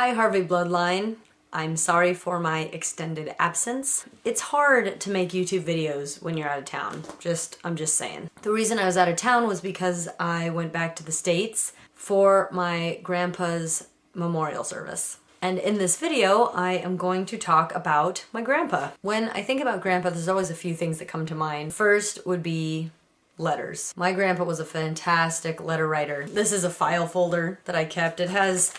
Hi Harvey Bloodline. I'm sorry for my extended absence. It's hard to make YouTube videos when you're out of town. I'm just saying. The reason I was out of town was because I went back to the States for my grandpa's memorial service. And in this video, I am going to talk about my grandpa. When I think about grandpa, there's always a few things that come to mind. First would be letters. My grandpa was a fantastic letter writer. This is a file folder that I kept. It has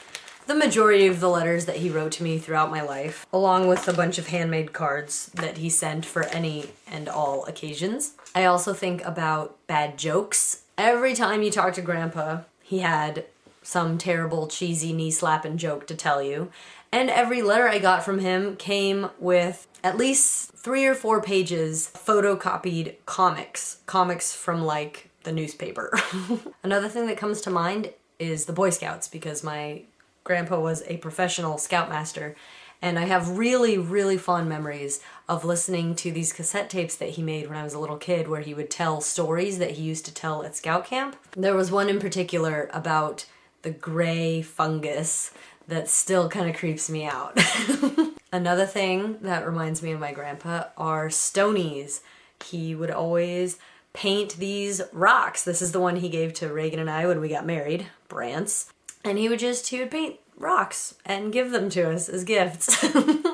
the majority of the letters that he wrote to me throughout my life, along with a bunch of handmade cards that he sent for any and all occasions. I also think about bad jokes. Every time you talk to Grandpa, he had some terrible, cheesy, knee-slapping joke to tell you. And every letter I got from him came with at least 3 or 4 pages photocopied comics from like the newspaper. Another thing that comes to mind is the Boy Scouts, because my grandpa was a professional scoutmaster, and I have really, really fond memories of listening to these cassette tapes that he made when I was a little kid, where he would tell stories that he used to tell at scout camp. There was one in particular about the gray fungus that still kind of creeps me out. Another thing that reminds me of my grandpa are stonies. He would always paint these rocks. This is the one he gave to Reagan and I when we got married, Brant's. And he would paint rocks and give them to us as gifts.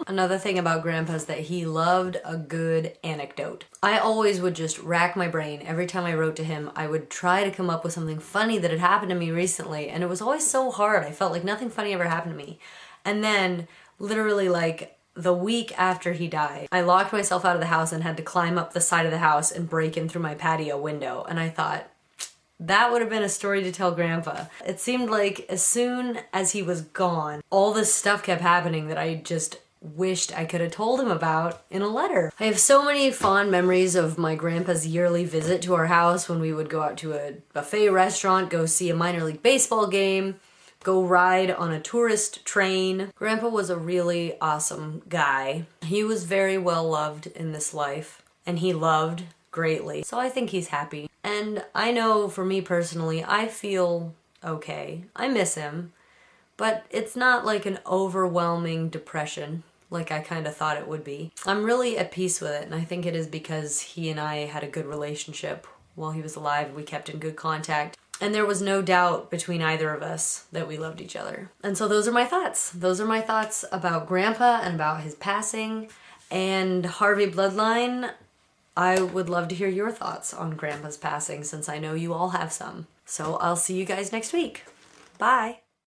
Another thing about Grandpa is that he loved a good anecdote. I always would just rack my brain. Every time I wrote to him, I would try to come up with something funny that had happened to me recently, and it was always so hard. I felt like nothing funny ever happened to me. And then, literally like the week after he died, I locked myself out of the house and had to climb up the side of the house and break in through my patio window. And I thought, that would have been a story to tell Grandpa. It seemed like as soon as he was gone, all this stuff kept happening that I just wished I could have told him about in a letter. I have so many fond memories of my grandpa's yearly visit to our house, when we would go out to a buffet restaurant, go see a minor league baseball game, go ride on a tourist train. Grandpa was a really awesome guy. He was very well loved in this life, and he loved greatly. So I think he's happy. And I know for me personally, I feel okay. I miss him, but it's not like an overwhelming depression like I kind of thought it would be. I'm really at peace with it, and I think it is because he and I had a good relationship while he was alive. We kept in good contact, and there was no doubt between either of us that we loved each other. And so those are my thoughts. Those are my thoughts about Grandpa and about his passing. And Harvey Bloodline, I would love to hear your thoughts on Grandpa's passing, since I know you all have some. So I'll see you guys next week. Bye.